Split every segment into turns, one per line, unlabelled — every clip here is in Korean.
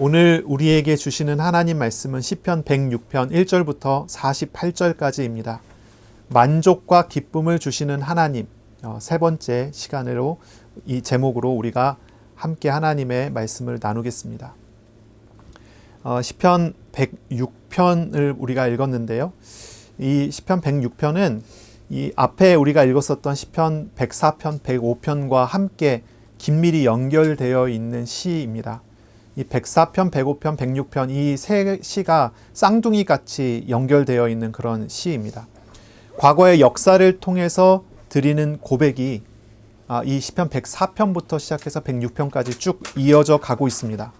오늘 우리에게 주시는 하나님 말씀은 시편 106편 1절부터 48절까지입니다. 만족과 기쁨을 주시는 하나님, 세 번째 시간으로 이 제목으로 우리가 함께 하나님의 말씀을 나누겠습니다. 시편 106편을 우리가 읽었는데요. 이 시편 106편은 이 앞에 우리가 읽었었던 시편 104편, 105편과 함께 긴밀히 연결되어 있는 시입니다. 이 104편, 105편, 106편 이 세 시가 쌍둥이 같이 연결되어 있는 그런 시입니다. 과거의 역사를 통해서 드리는 고백이 이 시편 104편부터 시작해서 106편까지 쭉 이어져 가고 있습니다.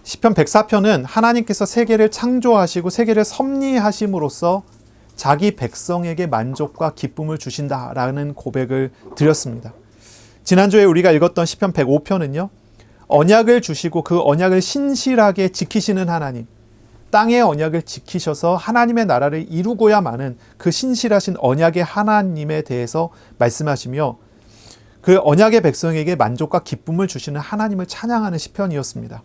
시편 104편은 하나님께서 세계를 창조하시고 세계를 섭리하심으로써 자기 백성에게 만족과 기쁨을 주신다라는 고백을 드렸습니다. 지난주에 우리가 읽었던 시편 105편은요. 언약을 주시고 그 언약을 신실하게 지키시는 하나님, 땅의 언약을 지키셔서 하나님의 나라를 이루고야 마는 그 신실하신 언약의 하나님에 대해서 말씀하시며 그 언약의 백성에게 만족과 기쁨을 주시는 하나님을 찬양하는 시편이었습니다.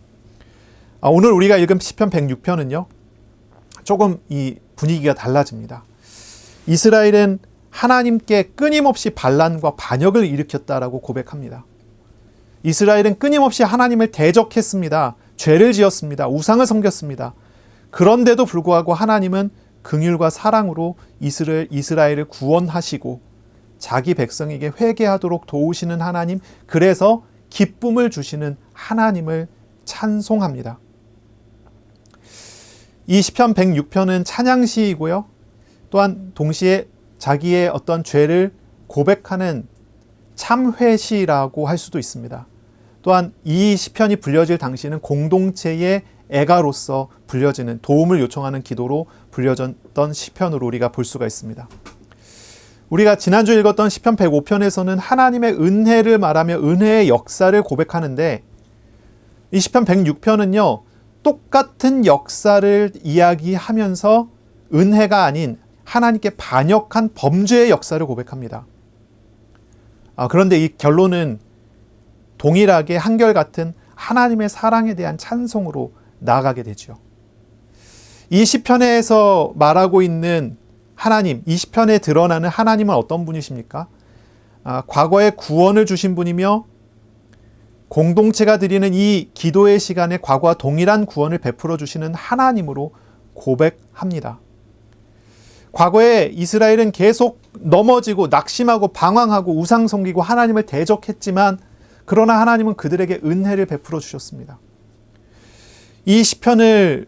오늘 우리가 읽은 시편 106편은요. 조금 이 분위기가 달라집니다. 이스라엘은 하나님께 끊임없이 반란과 반역을 일으켰다라고 고백합니다. 이스라엘은 끊임없이 하나님을 대적했습니다. 죄를 지었습니다. 우상을 섬겼습니다. 그런데도 불구하고 하나님은 긍휼과 사랑으로 이스라엘을 구원하시고 자기 백성에게 회개하도록 도우시는 하나님, 그래서 기쁨을 주시는 하나님을 찬송합니다. 이 시편 106편은 찬양시이고요. 또한 동시에 자기의 어떤 죄를 고백하는 참회시라고 할 수도 있습니다. 또한 이 시편이 불려질 당시는 공동체의 애가로서 불려지는, 도움을 요청하는 기도로 불려졌던 시편으로 우리가 볼 수가 있습니다. 우리가 지난주 읽었던 시편 105편에서는 하나님의 은혜를 말하며 은혜의 역사를 고백하는데 이 시편 106편은요. 똑같은 역사를 이야기하면서 은혜가 아닌 하나님께 반역한 범죄의 역사를 고백합니다. 그런데 이 결론은 동일하게 한결같은 하나님의 사랑에 대한 찬송으로 나아가게 되죠. 이 시편에서 말하고 있는 하나님, 이 시편에 드러나는 하나님은 어떤 분이십니까? 과거에 구원을 주신 분이며 공동체가 드리는 이 기도의 시간에 과거와 동일한 구원을 베풀어 주시는 하나님으로 고백합니다. 과거에 이스라엘은 계속 넘어지고 낙심하고 방황하고 우상 섬기고 하나님을 대적했지만 그러나 하나님은 그들에게 은혜를 베풀어 주셨습니다. 이 시편을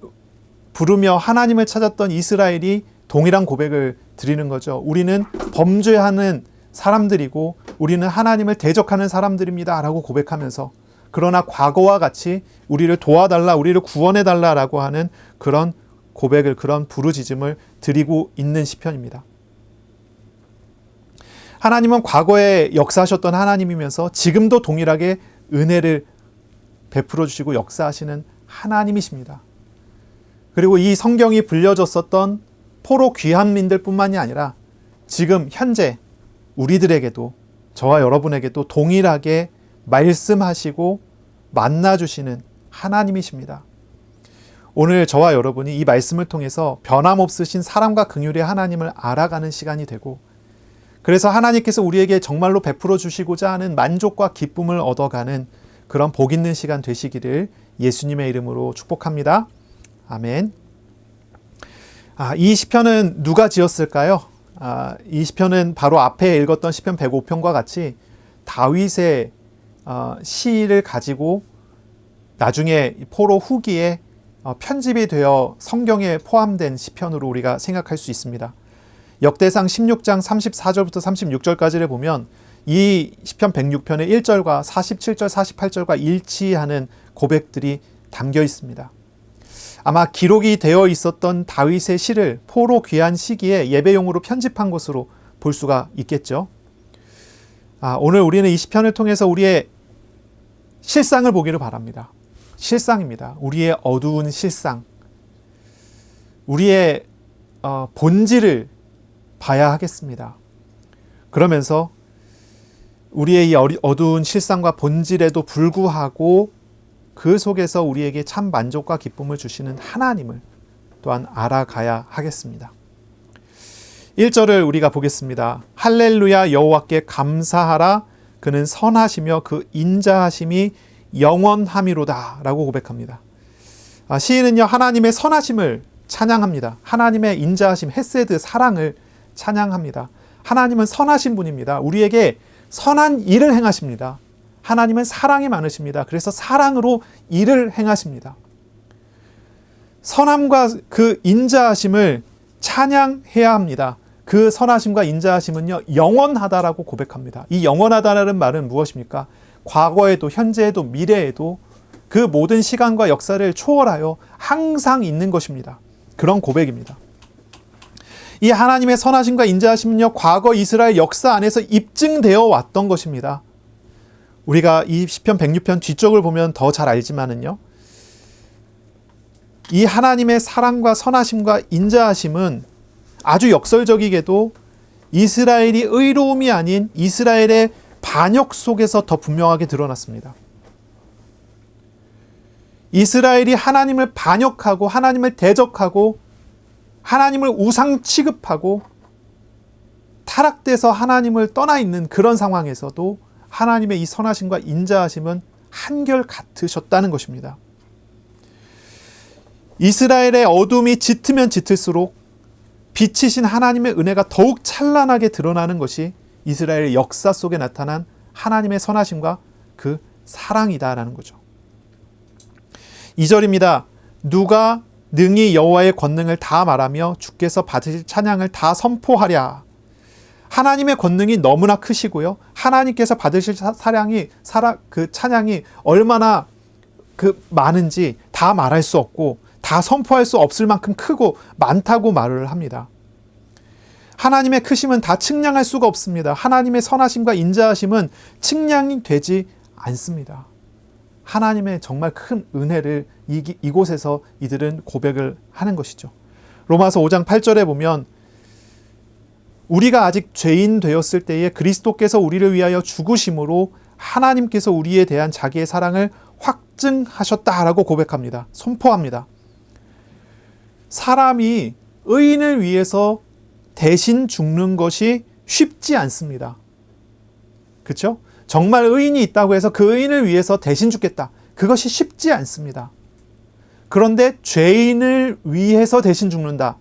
부르며 하나님을 찾았던 이스라엘이 동일한 고백을 드리는 거죠. 우리는 범죄하는 사람들이고 우리는 하나님을 대적하는 사람들입니다 라고 고백하면서 그러나 과거와 같이 우리를 도와달라, 우리를 구원해달라라고 하는 그런 고백을, 그런 부르짖음을 드리고 있는 시편입니다. 하나님은 과거에 역사하셨던 하나님이면서 지금도 동일하게 은혜를 베풀어 주시고 역사하시는 하나님이십니다. 그리고 이 성경이 불려졌었던 포로 귀환민들 뿐만이 아니라 지금 현재 우리들에게도, 저와 여러분에게도 동일하게 말씀하시고 만나주시는 하나님이십니다. 오늘 저와 여러분이 이 말씀을 통해서 변함없으신 사랑과 긍휼의 하나님을 알아가는 시간이 되고, 그래서 하나님께서 우리에게 정말로 베풀어 주시고자 하는 만족과 기쁨을 얻어가는 그런 복 있는 시간 되시기를 예수님의 이름으로 축복합니다. 아멘. 이 시편은 누가 지었을까요? 이 시편은 바로 앞에 읽었던 시편 105편과 같이 다윗의 시를 가지고 나중에 포로 후기에 편집이 되어 성경에 포함된 시편으로 우리가 생각할 수 있습니다. 역대상 16장 34절부터 36절까지를 보면 이 시편 106편의 1절과 47절, 48절과 일치하는 고백들이 담겨 있습니다. 아마 기록이 되어 있었던 다윗의 시를 포로 귀환 시기에 예배용으로 편집한 것으로 볼 수가 있겠죠. 오늘 우리는 이 시편을 통해서 우리의 실상을 보기를 바랍니다. 실상입니다. 우리의 어두운 실상, 우리의 본질을 봐야 하겠습니다. 그러면서 우리의 이 어두운 실상과 본질에도 불구하고 그 속에서 우리에게 참 만족과 기쁨을 주시는 하나님을 또한 알아가야 하겠습니다. 1절을 우리가 보겠습니다. 할렐루야 여호와께 감사하라 그는 선하시며 그 인자하심이 영원함이로다 라고 고백합니다. 시인은요 하나님의 선하심을 찬양합니다. 하나님의 인자하심, 헤세드, 사랑을 찬양합니다. 하나님은 선하신 분입니다. 우리에게 선한 일을 행하십니다. 하나님은 사랑이 많으십니다. 그래서 사랑으로 일을 행하십니다. 선함과 그 인자하심을 찬양해야 합니다. 그 선하심과 인자하심은요 영원하다라고 고백합니다. 이 영원하다라는 말은 무엇입니까? 과거에도 현재에도 미래에도 그 모든 시간과 역사를 초월하여 항상 있는 것입니다. 그런 고백입니다. 이 하나님의 선하심과 인자하심은요 과거 이스라엘 역사 안에서 입증되어 왔던 것입니다. 우리가 이 시편 106편 뒤쪽을 보면 더 잘 알지만은요 이 하나님의 사랑과 선하심과 인자하심은 아주 역설적이게도 이스라엘이 의로움이 아닌 이스라엘의 반역 속에서 더 분명하게 드러났습니다. 이스라엘이 하나님을 반역하고 하나님을 대적하고 하나님을 우상 취급하고 타락돼서 하나님을 떠나 있는 그런 상황에서도 하나님의 이 선하심과 인자하심은 한결같으셨다는 것입니다. 이스라엘의 어둠이 짙으면 짙을수록 빛이신 하나님의 은혜가 더욱 찬란하게 드러나는 것이 이스라엘의 역사 속에 나타난 하나님의 선하심과 그 사랑이다라는 거죠. 2절입니다. 누가 능히 여호와의 권능을 다 말하며 주께서 받으실 찬양을 다 선포하랴. 하나님의 권능이 너무나 크시고요. 하나님께서 받으실 그 찬양이 얼마나 많은지 다 말할 수 없고 다 선포할 수 없을 만큼 크고 많다고 말을 합니다. 하나님의 크심은 다 측량할 수가 없습니다. 하나님의 선하심과 인자하심은 측량이 되지 않습니다. 하나님의 정말 큰 은혜를 이곳에서 이들은 고백을 하는 것이죠. 로마서 5장 8절에 보면 우리가 아직 죄인 되었을 때에 그리스도께서 우리를 위하여 죽으심으로 하나님께서 우리에 대한 자기의 사랑을 확증하셨다라고 고백합니다. 선포합니다. 사람이 의인을 위해서 대신 죽는 것이 쉽지 않습니다. 그렇죠? 정말 의인이 있다고 해서 그 의인을 위해서 대신 죽겠다. 그것이 쉽지 않습니다. 그런데 죄인을 위해서 대신 죽는다.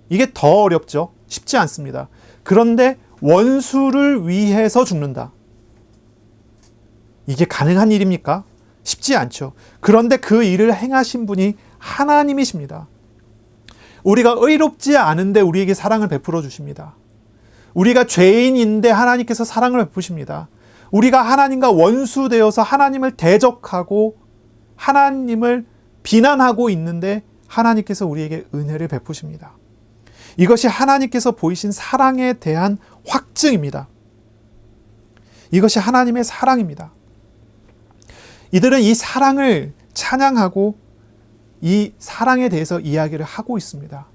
이게 더 어렵죠. 쉽지 않습니다. 그런데 원수를 위해서 죽는다. 이게 가능한 일입니까? 쉽지 않죠. 그런데 그 일을 행하신 분이 하나님이십니다. 우리가 의롭지 않은데 우리에게 사랑을 베풀어 주십니다. 우리가 죄인인데 하나님께서 사랑을 베푸십니다. 우리가 하나님과 원수되어서 하나님을 대적하고 하나님을 비난하고 있는데 하나님께서 우리에게 은혜를 베푸십니다. 이것이 하나님께서 보이신 사랑에 대한 확증입니다. 이것이 하나님의 사랑입니다. 이들은 이 사랑을 찬양하고 이 사랑에 대해서 이야기를 하고 있습니다.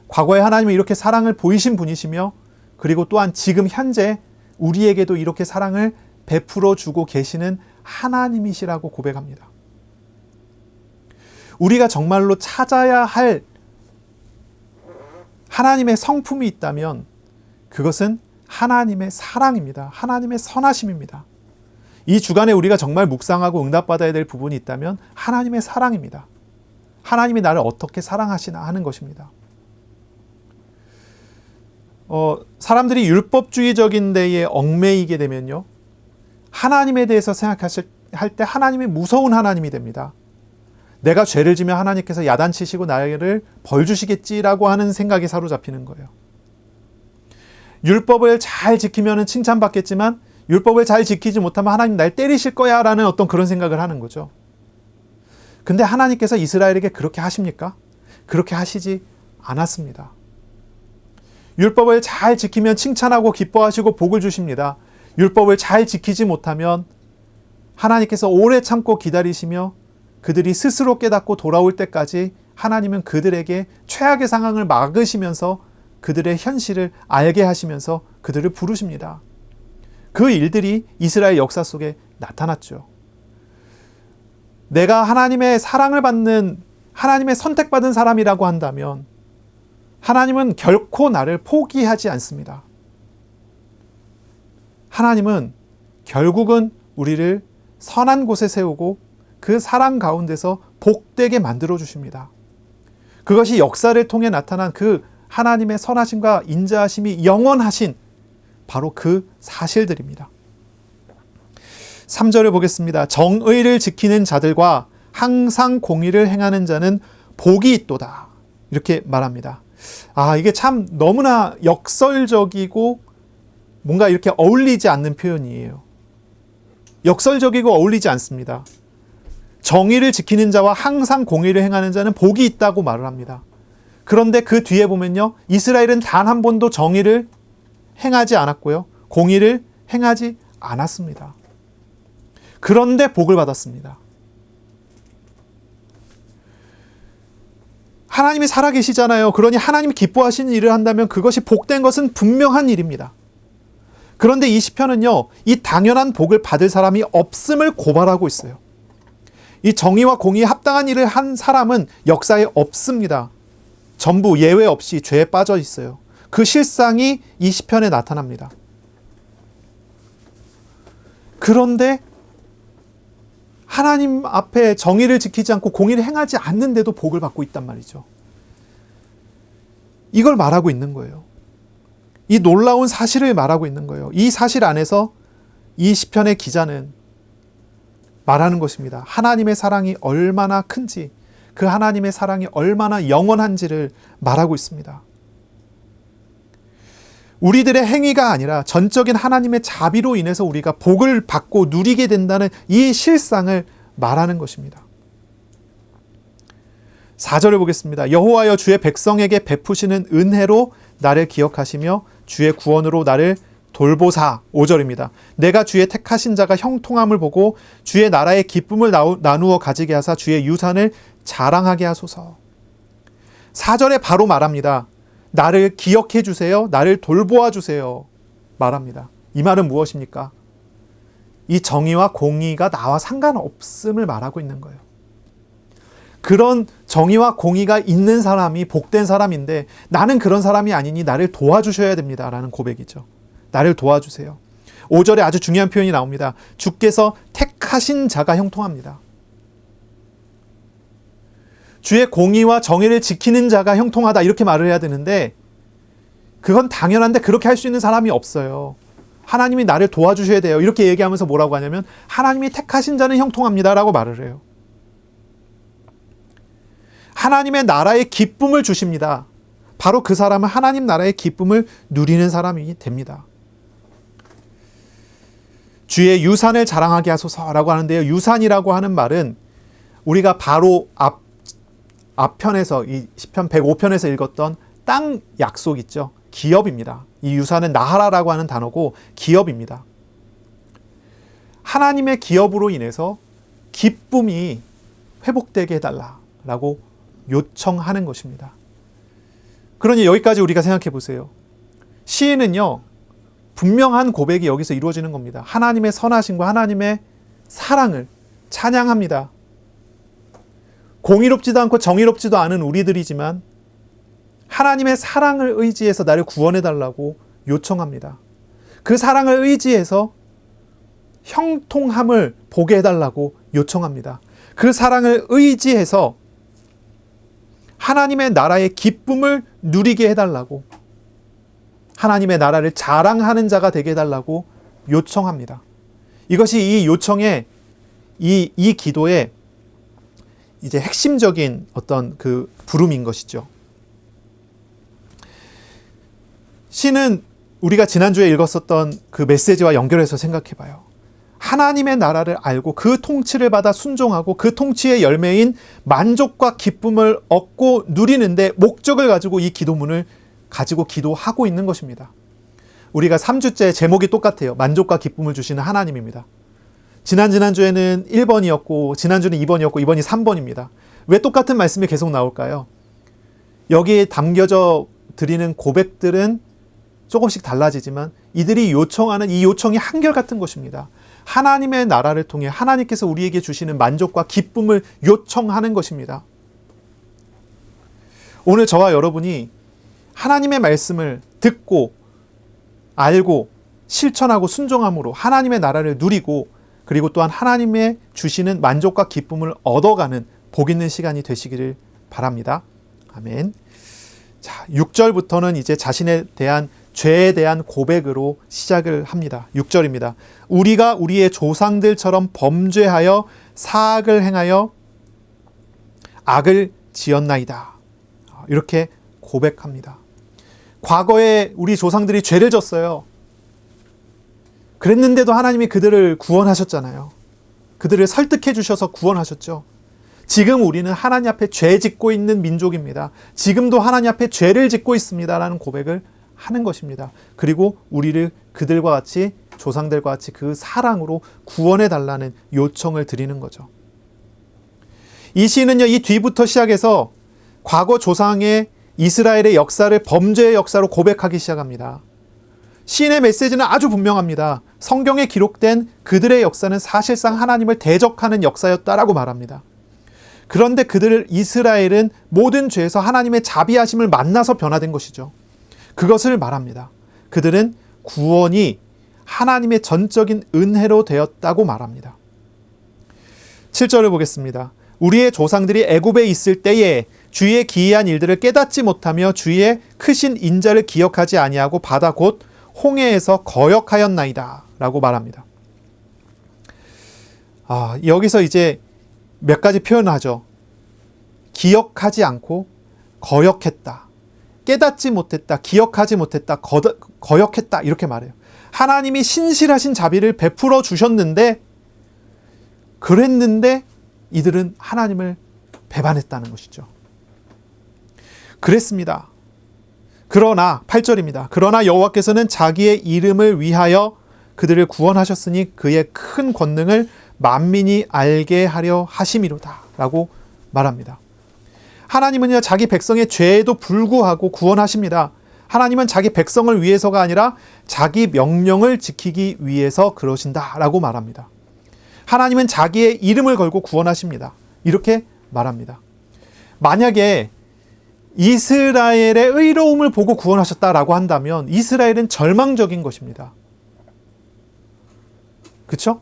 과거에 하나님은 이렇게 사랑을 보이신 분이시며 그리고 또한 지금 현재 우리에게도 이렇게 사랑을 베풀어 주고 계시는 하나님이시라고 고백합니다. 우리가 정말로 찾아야 할 하나님의 성품이 있다면 그것은 하나님의 사랑입니다. 하나님의 선하심입니다. 이 주간에 우리가 정말 묵상하고 응답받아야 될 부분이 있다면 하나님의 사랑입니다. 하나님이 나를 어떻게 사랑하시나 하는 것입니다. 사람들이 율법주의적인 데에 얽매이게 되면요. 하나님에 대해서 생각할 때 하나님이 무서운 하나님이 됩니다. 내가 죄를 지면 하나님께서 야단치시고 나를 벌 주시겠지라고 하는 생각에 사로잡히는 거예요. 율법을 잘 지키면 칭찬받겠지만 율법을 잘 지키지 못하면 하나님 날 때리실 거야 라는 어떤 그런 생각을 하는 거죠. 근데 하나님께서 이스라엘에게 그렇게 하십니까? 그렇게 하시지 않았습니다. 율법을 잘 지키면 칭찬하고 기뻐하시고 복을 주십니다. 율법을 잘 지키지 못하면 하나님께서 오래 참고 기다리시며 그들이 스스로 깨닫고 돌아올 때까지 하나님은 그들에게 최악의 상황을 막으시면서 그들의 현실을 알게 하시면서 그들을 부르십니다. 그 일들이 이스라엘 역사 속에 나타났죠. 내가 하나님의 사랑을 받는, 하나님의 선택받은 사람이라고 한다면 하나님은 결코 나를 포기하지 않습니다. 하나님은 결국은 우리를 선한 곳에 세우고 그 사랑 가운데서 복되게 만들어 주십니다. 그것이 역사를 통해 나타난 그 하나님의 선하심과 인자하심이 영원하신 바로 그 사실들입니다. 3절을 보겠습니다. 정의를 지키는 자들과 항상 공의를 행하는 자는 복이 있도다. 이렇게 말합니다. 이게 참 너무나 역설적이고 뭔가 이렇게 어울리지 않는 표현이에요. 역설적이고 어울리지 않습니다. 정의를 지키는 자와 항상 공의를 행하는 자는 복이 있다고 말을 합니다. 그런데 그 뒤에 보면요, 이스라엘은 단 한 번도 정의를 행하지 않았고요, 공의를 행하지 않았습니다. 그런데 복을 받았습니다. 하나님이 살아계시잖아요. 그러니 하나님이 기뻐하시는 일을 한다면 그것이 복된 것은 분명한 일입니다. 그런데 이 시편은요, 이 당연한 복을 받을 사람이 없음을 고발하고 있어요. 이 정의와 공의에 합당한 일을 한 사람은 역사에 없습니다. 전부 예외 없이 죄에 빠져 있어요. 그 실상이 이 시편에 나타납니다. 그런데 하나님 앞에 정의를 지키지 않고 공의를 행하지 않는데도 복을 받고 있단 말이죠. 이걸 말하고 있는 거예요. 이 놀라운 사실을 말하고 있는 거예요. 이 사실 안에서 이 시편의 기자는 말하는 것입니다. 하나님의 사랑이 얼마나 큰지, 그 하나님의 사랑이 얼마나 영원한지를 말하고 있습니다. 우리들의 행위가 아니라 전적인 하나님의 자비로 인해서 우리가 복을 받고 누리게 된다는 이 실상을 말하는 것입니다. 4절을 보겠습니다. 여호와여, 주의 백성에게 베푸시는 은혜로 나를 기억하시며 주의 구원으로 나를 돌보사. 5절입니다. 내가 주의 택하신 자가 형통함을 보고 주의 나라의 기쁨을 나누어 가지게 하사 주의 유산을 자랑하게 하소서. 4절에 바로 말합니다. 나를 기억해 주세요. 나를 돌보아 주세요. 말합니다. 이 말은 무엇입니까? 이 정의와 공의가 나와 상관없음을 말하고 있는 거예요. 그런 정의와 공의가 있는 사람이 복된 사람인데 나는 그런 사람이 아니니 나를 도와주셔야 됩니다. 라는 고백이죠. 나를 도와주세요. 5절에 아주 중요한 표현이 나옵니다. 주께서 택하신 자가 형통합니다. 주의 공의와 정의를 지키는 자가 형통하다, 이렇게 말을 해야 되는데 그건 당연한데 그렇게 할 수 있는 사람이 없어요. 하나님이 나를 도와주셔야 돼요. 이렇게 얘기하면서 뭐라고 하냐면 하나님이 택하신 자는 형통합니다 라고 말을 해요. 하나님의 나라의 기쁨을 주십니다. 바로 그 사람은 하나님 나라의 기쁨을 누리는 사람이 됩니다. 주의 유산을 자랑하게 하소서라고 하는데요. 유산이라고 하는 말은 우리가 바로 앞편에서 이 시편 105편에서 읽었던 땅 약속 있죠. 기업입니다. 이 유산은 나하라라고 하는 단어고 기업입니다. 하나님의 기업으로 인해서 기쁨이 회복되게 해달라라고 요청하는 것입니다. 그러니 여기까지 우리가 생각해 보세요. 시인은요, 분명한 고백이 여기서 이루어지는 겁니다. 하나님의 선하심과 하나님의 사랑을 찬양합니다. 공의롭지도 않고 정의롭지도 않은 우리들이지만 하나님의 사랑을 의지해서 나를 구원해 달라고 요청합니다. 그 사랑을 의지해서 형통함을 보게 해달라고 요청합니다. 그 사랑을 의지해서 하나님의 나라의 기쁨을 누리게 해달라고, 하나님의 나라를 자랑하는 자가 되게 해달라고 요청합니다. 이것이 이 요청의 이 기도의 이제 핵심적인 어떤 그 부름인 것이죠. 시는 우리가 지난주에 읽었었던 그 메시지와 연결해서 생각해 봐요. 하나님의 나라를 알고 그 통치를 받아 순종하고 그 통치의 열매인 만족과 기쁨을 얻고 누리는데 목적을 가지고 이 기도문을 가지고 기도하고 있는 것입니다. 우리가 3주째 제목이 똑같아요. 만족과 기쁨을 주시는 하나님입니다. 지난주에는 1번이었고 지난주는 2번이었고 이번이 3번입니다. 왜 똑같은 말씀이 계속 나올까요? 여기에 담겨져 드리는 고백들은 조금씩 달라지지만 이들이 요청하는 이 요청이 한결같은 것입니다. 하나님의 나라를 통해 하나님께서 우리에게 주시는 만족과 기쁨을 요청하는 것입니다. 오늘 저와 여러분이 하나님의 말씀을 듣고 알고 실천하고 순종함으로 하나님의 나라를 누리고 그리고 또한 하나님의 주시는 만족과 기쁨을 얻어가는 복 있는 시간이 되시기를 바랍니다. 아멘. 자, 6절부터는 이제 자신에 대한 죄에 대한 고백으로 시작을 합니다. 6절입니다. 우리가 우리의 조상들처럼 범죄하여 사악을 행하여 악을 지었나이다. 이렇게 고백합니다. 과거에 우리 조상들이 죄를 졌어요. 그랬는데도 하나님이 그들을 구원하셨잖아요. 그들을 설득해 주셔서 구원하셨죠. 지금 우리는 하나님 앞에 죄 짓고 있는 민족입니다. 지금도 하나님 앞에 죄를 짓고 있습니다라는 고백을 하는 것입니다. 그리고 우리를 그들과 같이 조상들과 같이 그 사랑으로 구원해 달라는 요청을 드리는 거죠. 이 시는요, 이 뒤부터 시작해서 과거 조상의 이스라엘의 역사를 범죄의 역사로 고백하기 시작합니다. 시인의 메시지는 아주 분명합니다. 성경에 기록된 그들의 역사는 사실상 하나님을 대적하는 역사였다라고 말합니다. 그런데 이스라엘은 모든 죄에서 하나님의 자비하심을 만나서 변화된 것이죠. 그것을 말합니다. 그들은 구원이 하나님의 전적인 은혜로 되었다고 말합니다. 7절을 보겠습니다. 우리의 조상들이 애굽에 있을 때에 주의 기이한 일들을 깨닫지 못하며 주의 크신 인자를 기억하지 아니하고 바다 곧 홍해에서 거역하였나이다 라고 말합니다. 여기서 이제 몇 가지 표현을 하죠. 기억하지 않고 거역했다. 깨닫지 못했다. 기억하지 못했다. 거역했다. 이렇게 말해요. 하나님이 신실하신 자비를 베풀어 주셨는데 그랬는데 이들은 하나님을 배반했다는 것이죠. 그랬습니다. 그러나 8절입니다. 그러나 여호와께서는 자기의 이름을 위하여 그들을 구원하셨으니 그의 큰 권능을 만민이 알게 하려 하심이로다 라고 말합니다. 하나님은요, 자기 백성의 죄에도 불구하고 구원하십니다. 하나님은 자기 백성을 위해서가 아니라 자기 명령을 지키기 위해서 그러신다 라고 말합니다. 하나님은 자기의 이름을 걸고 구원하십니다. 이렇게 말합니다. 만약에 이스라엘의 의로움을 보고 구원하셨다라고 한다면 이스라엘은 절망적인 것입니다. 그렇죠?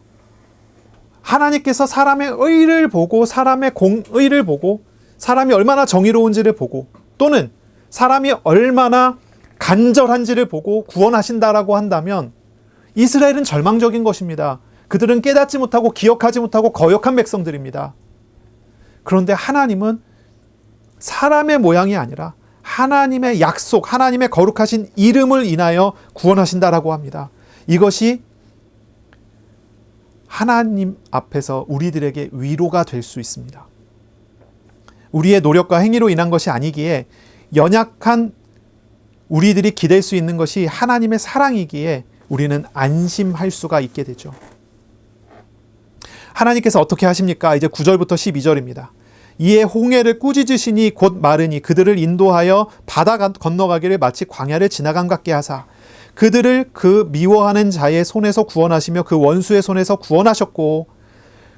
하나님께서 사람의 의를 보고 사람의 공의를 보고 사람이 얼마나 정의로운지를 보고 또는 사람이 얼마나 간절한지를 보고 구원하신다라고 한다면 이스라엘은 절망적인 것입니다. 그들은 깨닫지 못하고 기억하지 못하고 거역한 백성들입니다. 그런데 하나님은 사람의 모양이 아니라 하나님의 약속, 하나님의 거룩하신 이름을 인하여 구원하신다라고 합니다. 이것이 하나님 앞에서 우리들에게 위로가 될 수 있습니다. 우리의 노력과 행위로 인한 것이 아니기에 연약한 우리들이 기댈 수 있는 것이 하나님의 사랑이기에 우리는 안심할 수가 있게 되죠. 하나님께서 어떻게 하십니까? 이제 9절부터 12절입니다. 이에 홍해를 꾸짖으시니 곧 마르니 그들을 인도하여 바다 건너가기를 마치 광야를 지나간 같게 하사 그들을 그 미워하는 자의 손에서 구원하시며 그 원수의 손에서 구원하셨고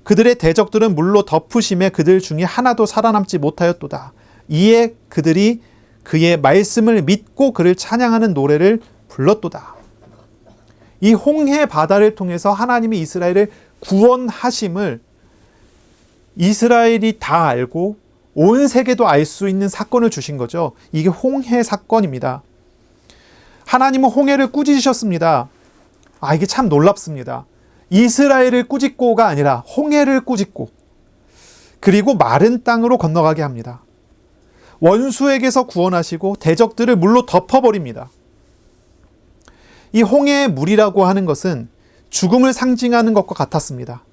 그들의 대적들은 물로 덮으심에 그들 중에 하나도 살아남지 못하였도다. 이에 그들이 그의 말씀을 믿고 그를 찬양하는 노래를 불렀도다. 이 홍해 바다를 통해서 하나님이 이스라엘을 구원하심을 이스라엘이 다 알고 온 세계도 알 수 있는 사건을 주신 거죠. 이게 홍해 사건입니다. 하나님은 홍해를 꾸짖으셨습니다. 이게 참 놀랍습니다. 이스라엘을 꾸짖고가 아니라 홍해를 꾸짖고 그리고 마른 땅으로 건너가게 합니다. 원수에게서 구원하시고 대적들을 물로 덮어버립니다. 이 홍해의 물이라고 하는 것은 죽음을 상징하는 것과 같았습니다.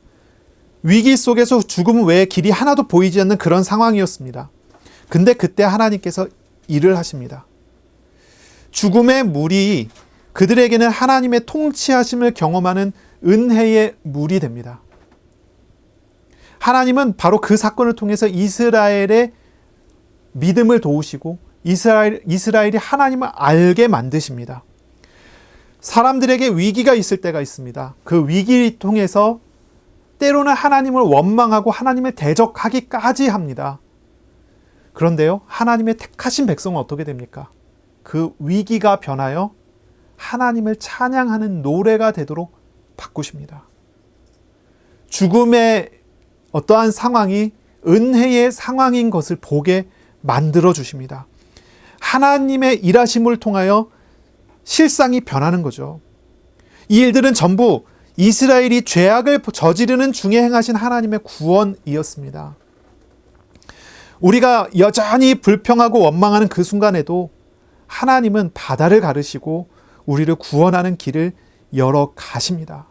위기 속에서 죽음 외에 길이 하나도 보이지 않는 그런 상황이었습니다. 근데 그때 하나님께서 일을 하십니다. 죽음의 물이 그들에게는 하나님의 통치하심을 경험하는 은혜의 물이 됩니다. 하나님은 바로 그 사건을 통해서 이스라엘의 믿음을 도우시고 이스라엘이 하나님을 알게 만드십니다. 사람들에게 위기가 있을 때가 있습니다. 그 위기를 통해서 때로는 하나님을 원망하고 하나님을 대적하기까지 합니다. 그런데요, 하나님의 택하신 백성은 어떻게 됩니까? 그 위기가 변하여 하나님을 찬양하는 노래가 되도록 바꾸십니다. 죽음의 어떠한 상황이 은혜의 상황인 것을 보게 만들어 주십니다. 하나님의 일하심을 통하여 실상이 변하는 거죠. 이 일들은 전부 이스라엘이 죄악을 저지르는 중에 행하신 하나님의 구원이었습니다. 우리가 여전히 불평하고 원망하는 그 순간에도 하나님은 바다를 가르시고 우리를 구원하는 길을 열어 가십니다.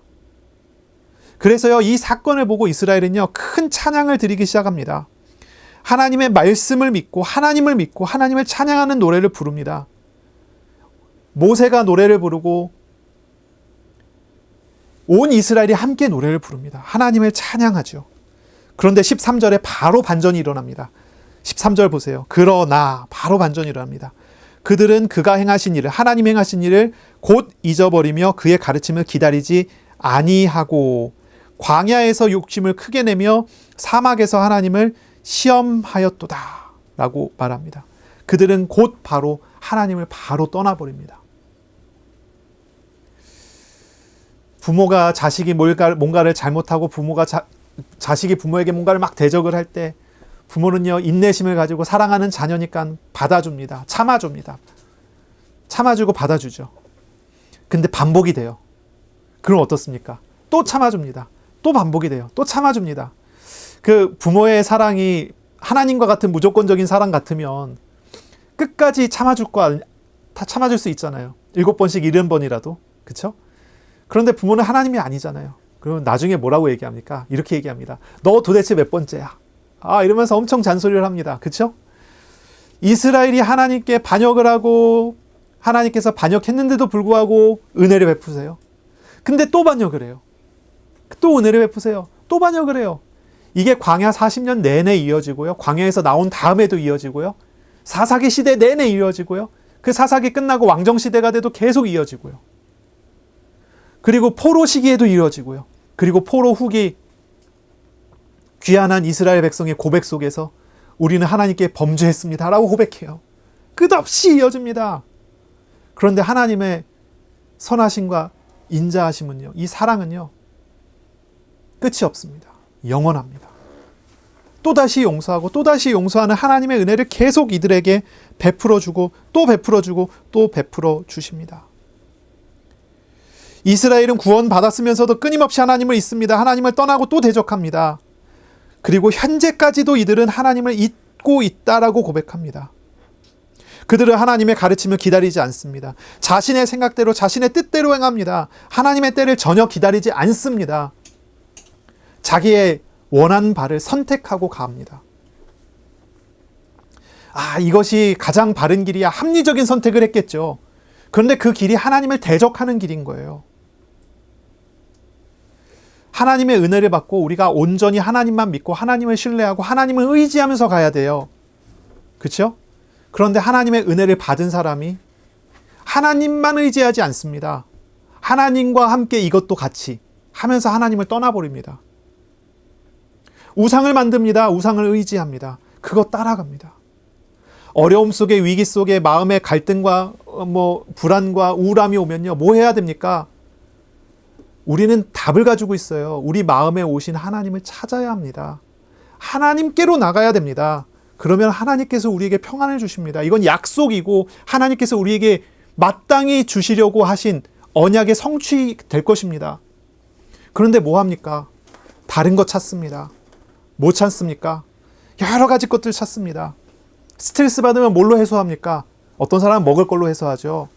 그래서요, 이 사건을 보고 이스라엘은요, 큰 찬양을 드리기 시작합니다. 하나님의 말씀을 믿고 하나님을 찬양하는 노래를 부릅니다. 모세가 노래를 부르고 온 이스라엘이 함께 노래를 부릅니다. 하나님을 찬양하죠. 그런데 13절에 바로 반전이 일어납니다. 13절 보세요. 그러나 바로 반전이 일어납니다. 그들은 그가 행하신 일을, 하나님 행하신 일을 곧 잊어버리며 그의 가르침을 기다리지 아니하고 광야에서 욕심을 크게 내며 사막에서 하나님을 시험하였도다 라고 말합니다. 그들은 곧 바로 하나님을 바로 떠나버립니다. 부모가 자식이 뭔가를 잘못하고 자식이 부모에게 뭔가를 막 대적을 할 때 부모는요, 인내심을 가지고 사랑하는 자녀니까 받아줍니다. 참아줍니다. 참아주고 받아주죠. 근데 반복이 돼요. 그럼 어떻습니까? 또 참아줍니다. 또 반복이 돼요. 또 참아줍니다. 그 부모의 사랑이 하나님과 같은 무조건적인 사랑 같으면 끝까지 다 참아줄 수 있잖아요. 7번씩 70번이라도. 그쵸? 그런데 부모는 하나님이 아니잖아요. 그러면 나중에 뭐라고 얘기합니까? 이렇게 얘기합니다. 너 도대체 몇 번째야? 이러면서 엄청 잔소리를 합니다. 그쵸? 이스라엘이 하나님께 반역을 하고 하나님께서 반역했는데도 불구하고 은혜를 베푸세요. 근데 또 반역을 해요. 또 은혜를 베푸세요. 또 반역을 해요. 이게 광야 40년 내내 이어지고요. 광야에서 나온 다음에도 이어지고요. 사사기 시대 내내 이어지고요. 그 사사기 끝나고 왕정 시대가 돼도 계속 이어지고요. 그리고 포로 시기에도 이어지고요. 그리고 포로 후기 귀환한 이스라엘 백성의 고백 속에서 우리는 하나님께 범죄했습니다 라고 고백해요. 끝없이 이어집니다. 그런데 하나님의 선하심과 인자하심은요, 이 사랑은요, 끝이 없습니다. 영원합니다. 또다시 용서하고 또다시 용서하는 하나님의 은혜를 계속 이들에게 베풀어주고 또 베풀어주고 또 베풀어 주십니다. 이스라엘은 구원받았으면서도 끊임없이 하나님을 잊습니다. 하나님을 떠나고 또 대적합니다. 그리고 현재까지도 이들은 하나님을 잊고 있다라고 고백합니다. 그들은 하나님의 가르침을 기다리지 않습니다. 자신의 생각대로 자신의 뜻대로 행합니다. 하나님의 때를 전혀 기다리지 않습니다. 자기의 원하는 바를 선택하고 갑니다. 이것이 가장 바른 길이야. 합리적인 선택을 했겠죠. 그런데 그 길이 하나님을 대적하는 길인 거예요. 하나님의 은혜를 받고 우리가 온전히 하나님만 믿고 하나님을 신뢰하고 하나님을 의지하면서 가야 돼요. 그렇죠? 그런데 하나님의 은혜를 받은 사람이 하나님만 의지하지 않습니다. 하나님과 함께 이것도 같이 하면서 하나님을 떠나버립니다. 우상을 만듭니다. 우상을 의지합니다. 그거 따라갑니다. 어려움 속에, 위기 속에 마음의 갈등과 불안과 우울함이 오면요, 뭐 해야 됩니까? 우리는 답을 가지고 있어요. 우리 마음에 오신 하나님을 찾아야 합니다. 하나님께로 나가야 됩니다. 그러면 하나님께서 우리에게 평안을 주십니다. 이건 약속이고 하나님께서 우리에게 마땅히 주시려고 하신 언약의 성취될 것입니다. 그런데 뭐 합니까? 다른 것 찾습니다. 뭐 찾습니까? 여러 가지 것들 찾습니다. 스트레스 받으면 뭘로 해소합니까? 어떤 사람은 먹을 걸로 해소하죠.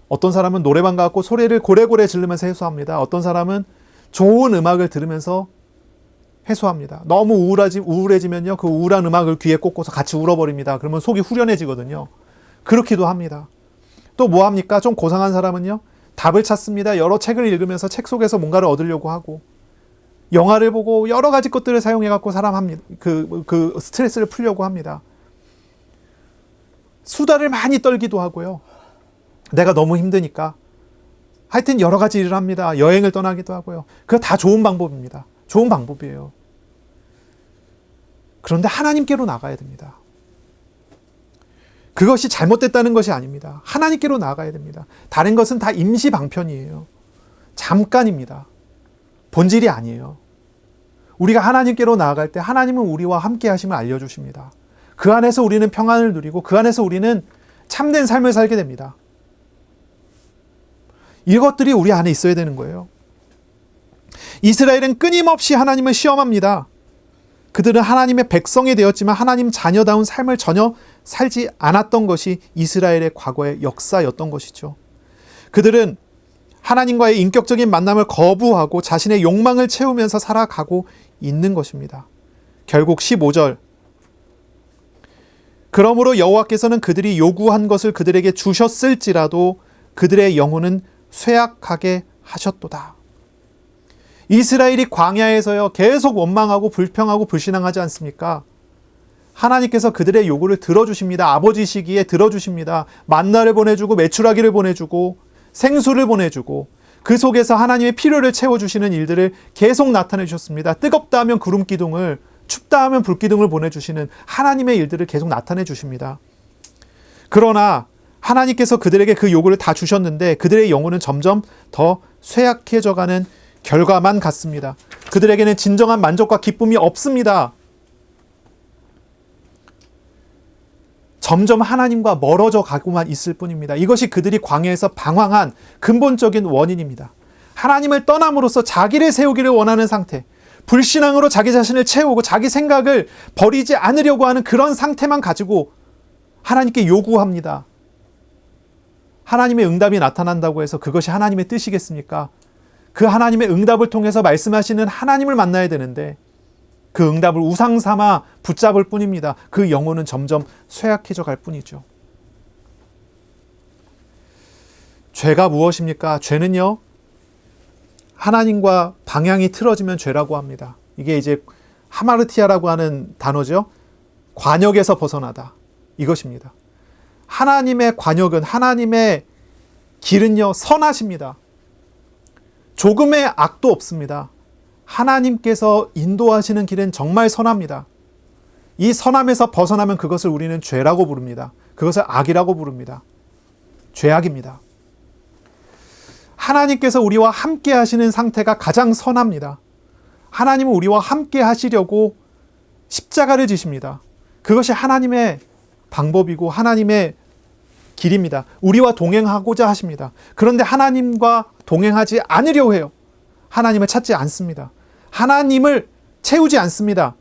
어떤 사람은 노래방 가고 소리를 고래고래 지르면서 해소합니다. 어떤 사람은 좋은 음악을 들으면서 해소합니다. 너무 우울해지면요, 그 우울한 음악을 귀에 꽂고서 같이 울어버립니다. 그러면 속이 후련해지거든요. 그렇기도 합니다. 또 뭐 합니까? 좀 고상한 사람은요, 답을 찾습니다. 여러 책을 읽으면서 책 속에서 뭔가를 얻으려고 하고, 영화를 보고 여러 가지 것들을 사용해갖고 그 스트레스를 풀려고 합니다. 수다를 많이 떨기도 하고요. 내가 너무 힘드니까 하여튼 여러 가지 일을 합니다. 여행을 떠나기도 하고요. 그거 다 좋은 방법입니다. 좋은 방법이에요. 그런데 하나님께로 나가야 됩니다. 그것이 잘못됐다는 것이 아닙니다. 하나님께로 나가야 됩니다. 다른 것은 다 임시 방편이에요. 잠깐입니다. 본질이 아니에요. 우리가 하나님께로 나아갈 때 하나님은 우리와 함께 하심을 알려주십니다. 그 안에서 우리는 평안을 누리고 그 안에서 우리는 참된 삶을 살게 됩니다. 이것들이 우리 안에 있어야 되는 거예요. 이스라엘은 끊임없이 하나님을 시험합니다. 그들은 하나님의 백성이 되었지만 하나님 자녀다운 삶을 전혀 살지 않았던 것이 이스라엘의 과거의 역사였던 것이죠. 그들은 하나님과의 인격적인 만남을 거부하고 자신의 욕망을 채우면서 살아가고 있는 것입니다. 결국 15절, 그러므로 여호와께서는 그들이 요구한 것을 그들에게 주셨을지라도 그들의 영혼은 쇠약하게 하셨도다. 이스라엘이 광야에서요 계속 원망하고 불평하고 불신앙하지 않습니까? 하나님께서 그들의 요구를 들어주십니다. 아버지 시기에 들어주십니다. 만나를 보내주고 메추라기를 보내주고 생수를 보내주고 그 속에서 하나님의 필요를 채워주시는 일들을 계속 나타내 주셨습니다. 뜨겁다 하면 구름 기둥을, 춥다 하면 불 기둥을 보내주시는 하나님의 일들을 계속 나타내 주십니다. 그러나 하나님께서 그들에게 그 요구를 다 주셨는데 그들의 영혼은 점점 더 쇠약해져가는 결과만 같습니다. 그들에게는 진정한 만족과 기쁨이 없습니다. 점점 하나님과 멀어져 가고만 있을 뿐입니다. 이것이 그들이 광야에서 방황한 근본적인 원인입니다. 하나님을 떠남으로써 자기를 세우기를 원하는 상태, 불신앙으로 자기 자신을 채우고 자기 생각을 버리지 않으려고 하는 그런 상태만 가지고 하나님께 요구합니다. 하나님의 응답이 나타난다고 해서 그것이 하나님의 뜻이겠습니까? 그 하나님의 응답을 통해서 말씀하시는 하나님을 만나야 되는데 그 응답을 우상 삼아 붙잡을 뿐입니다. 그 영혼은 점점 쇠약해져 갈 뿐이죠. 죄가 무엇입니까? 죄는요, 하나님과 방향이 틀어지면 죄라고 합니다. 이게 이제 하마르티아라고 하는 단어죠. 관역에서 벗어나다. 이것입니다. 하나님의 관역은, 하나님의 길은요, 선하십니다. 조금의 악도 없습니다. 하나님께서 인도하시는 길은 정말 선합니다. 이 선함에서 벗어나면 그것을 우리는 죄라고 부릅니다. 그것을 악이라고 부릅니다. 죄악입니다. 하나님께서 우리와 함께 하시는 상태가 가장 선합니다. 하나님은 우리와 함께 하시려고 십자가를 지십니다. 그것이 하나님의 방법이고 하나님의 길입니다. 우리와 동행하고자 하십니다. 그런데 하나님과 동행하지 않으려 해요. 하나님을 찾지 않습니다. 하나님을 채우지 않습니다.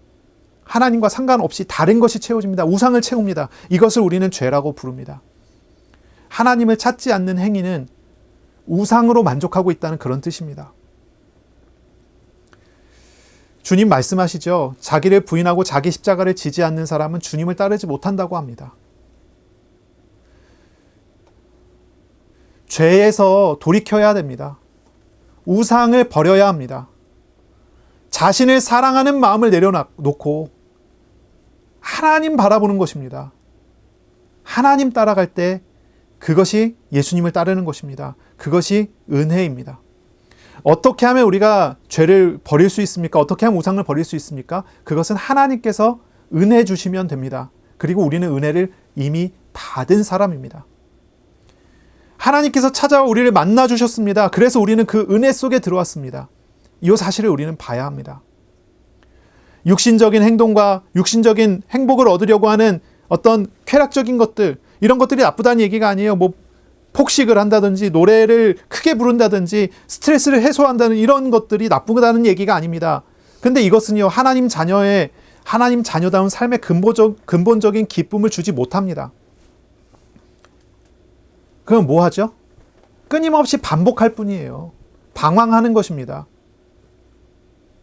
하나님과 상관없이 다른 것이 채워집니다. 우상을 채웁니다. 이것을 우리는 죄라고 부릅니다. 하나님을 찾지 않는 행위는 우상으로 만족하고 있다는 그런 뜻입니다. 주님 말씀하시죠. 자기를 부인하고 자기 십자가를 지지 않는 사람은 주님을 따르지 못한다고 합니다. 죄에서 돌이켜야 됩니다. 우상을 버려야 합니다. 자신을 사랑하는 마음을 내려놓고 하나님 바라보는 것입니다. 하나님 따라갈 때 그것이 예수님을 따르는 것입니다. 그것이 은혜입니다. 어떻게 하면 우리가 죄를 버릴 수 있습니까? 어떻게 하면 우상을 버릴 수 있습니까? 그것은 하나님께서 은혜 주시면 됩니다. 그리고 우리는 은혜를 이미 받은 사람입니다. 하나님께서 찾아와 우리를 만나 주셨습니다. 그래서 우리는 그 은혜 속에 들어왔습니다. 이 사실을 우리는 봐야 합니다. 육신적인 행동과 육신적인 행복을 얻으려고 하는 어떤 쾌락적인 것들, 이런 것들이 나쁘다는 얘기가 아니에요. 뭐 폭식을 한다든지 노래를 크게 부른다든지 스트레스를 해소한다는 이런 것들이 나쁘다는 얘기가 아닙니다. 근데 이것은요, 하나님 자녀다운 삶의 근본적인 기쁨을 주지 못합니다. 그럼 뭐 하죠? 끊임없이 반복할 뿐이에요. 방황하는 것입니다.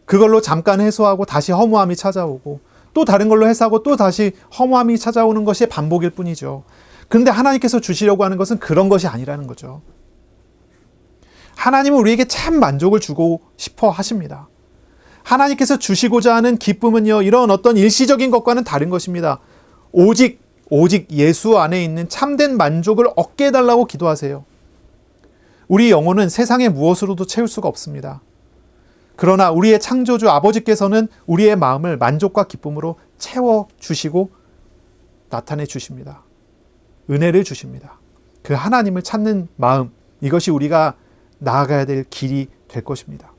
그걸로 잠깐 해소하고 다시 허무함이 찾아오고 또 다른 걸로 해소하고 또 다시 허무함이 찾아오는 것이 반복일 뿐이죠. 그런데 하나님께서 주시려고 하는 것은 그런 것이 아니라는 거죠. 하나님은 우리에게 참 만족을 주고 싶어 하십니다. 하나님께서 주시고자 하는 기쁨은요, 이런 어떤 일시적인 것과는 다른 것입니다. 오직 예수 안에 있는 참된 만족을 얻게 해달라고 기도하세요. 우리 영혼은 세상의 무엇으로도 채울 수가 없습니다. 그러나 우리의 창조주 아버지께서는 우리의 마음을 만족과 기쁨으로 채워주시고 나타내 주십니다. 은혜를 주십니다. 그 하나님을 찾는 마음, 이것이 우리가 나아가야 될 길이 될 것입니다.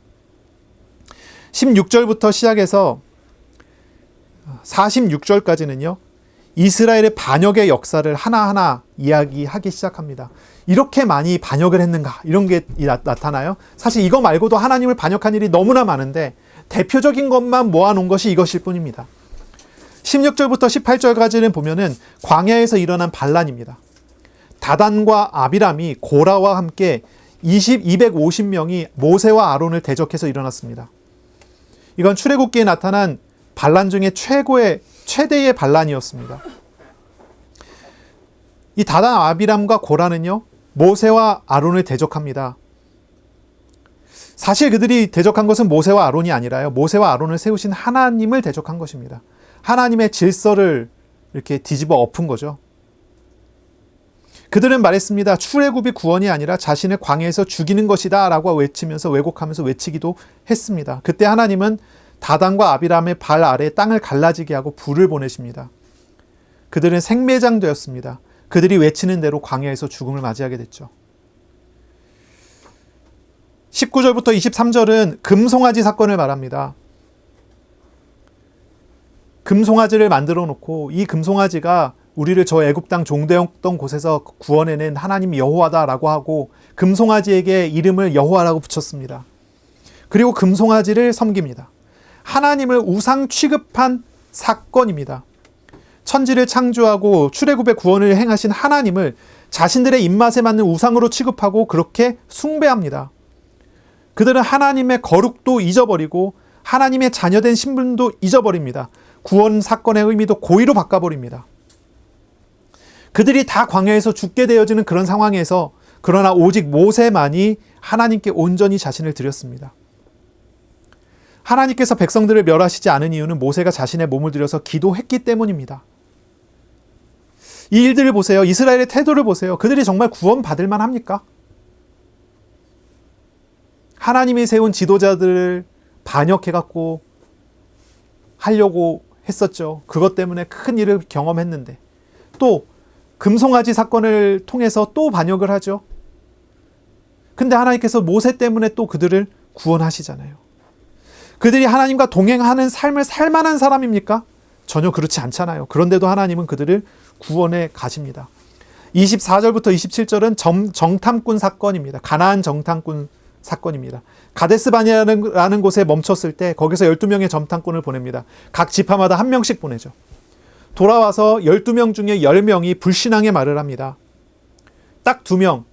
16절부터 시작해서 46절까지는요. 이스라엘의 반역의 역사를 하나하나 이야기하기 시작합니다. 이렇게 많이 반역을 했는가? 이런 게 나타나요. 사실 이거 말고도 하나님을 반역한 일이 너무나 많은데 대표적인 것만 모아놓은 것이 이것일 뿐입니다. 16절부터 18절까지는 보면은 광야에서 일어난 반란입니다. 다단과 아비람이 고라와 함께 250명이 모세와 아론을 대적해서 일어났습니다. 이건 출애굽기에 나타난 반란 중에 최대의 반란이었습니다. 이 다단 아비람과 고라는요, 모세와 아론을 대적합니다. 사실 그들이 대적한 것은 모세와 아론이 아니라요, 모세와 아론을 세우신 하나님을 대적한 것입니다. 하나님의 질서를 이렇게 뒤집어 엎은 거죠. 그들은 말했습니다. 출애굽이 구원이 아니라 자신을 광야에서 죽이는 것이다 라고 외치면서 왜곡하면서 외치기도 했습니다. 그때 하나님은 다단과 아비람의 발 아래 땅을 갈라지게 하고 불을 보내십니다. 그들은 생매장되었습니다. 그들이 외치는 대로 광야에서 죽음을 맞이하게 됐죠. 19절부터 23절은 금송아지 사건을 말합니다. 금송아지를 만들어 놓고 이 금송아지가 우리를 저 애굽 땅 종되었던 곳에서 구원해낸 하나님 여호와다라고 하고 금송아지에게 이름을 여호와라고 붙였습니다. 그리고 금송아지를 섬깁니다. 하나님을 우상 취급한 사건입니다. 천지를 창조하고 출애굽의 구원을 행하신 하나님을 자신들의 입맛에 맞는 우상으로 취급하고 그렇게 숭배합니다. 그들은 하나님의 거룩도 잊어버리고 하나님의 자녀된 신분도 잊어버립니다. 구원 사건의 의미도 고의로 바꿔버립니다. 그들이 다 광야에서 죽게 되어지는 그런 상황에서 그러나 오직 모세만이 하나님께 온전히 자신을 드렸습니다. 하나님께서 백성들을 멸하시지 않은 이유는 모세가 자신의 몸을 들여서 기도했기 때문입니다. 이 일들을 보세요. 이스라엘의 태도를 보세요. 그들이 정말 구원받을 만합니까? 하나님이 세운 지도자들을 반역해갖고 하려고 했었죠. 그것 때문에 큰 일을 경험했는데 또 금송아지 사건을 통해서 또 반역을 하죠. 근데 하나님께서 모세 때문에 또 그들을 구원하시잖아요. 그들이 하나님과 동행하는 삶을 살 만한 사람입니까? 전혀 그렇지 않잖아요. 그런데도 하나님은 그들을 구원해 가십니다. 24절부터 27절은 정탐꾼 사건입니다. 가나안 정탐꾼 사건입니다. 가데스바네아라는 곳에 멈췄을 때 거기서 12명의 정탐꾼을 보냅니다. 각 지파마다 한 명씩 보내죠. 돌아와서 12명 중에 10명이 불신앙의 말을 합니다. 딱 2명,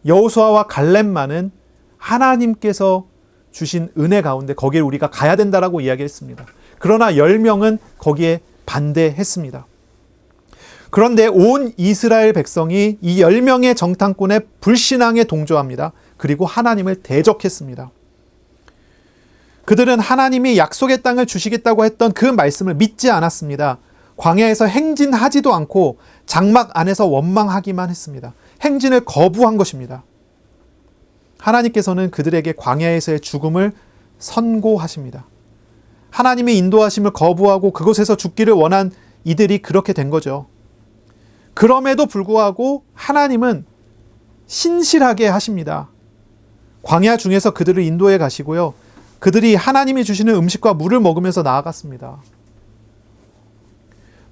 여호수아와 갈렙만은 하나님께서 주신 은혜 가운데 거기에 우리가 가야 된다라고 이야기했습니다. 그러나 10명은 거기에 반대했습니다. 그런데 온 이스라엘 백성이 이 10명의 정탐꾼의 불신앙에 동조합니다. 그리고 하나님을 대적했습니다. 그들은 하나님이 약속의 땅을 주시겠다고 했던 그 말씀을 믿지 않았습니다. 광야에서 행진하지도 않고 장막 안에서 원망하기만 했습니다. 행진을 거부한 것입니다. 하나님께서는 그들에게 광야에서의 죽음을 선고하십니다. 하나님의 인도하심을 거부하고 그곳에서 죽기를 원한 이들이 그렇게 된 거죠. 그럼에도 불구하고 하나님은 신실하게 하십니다. 광야 중에서 그들을 인도해 가시고요. 그들이 하나님이 주시는 음식과 물을 먹으면서 나아갔습니다.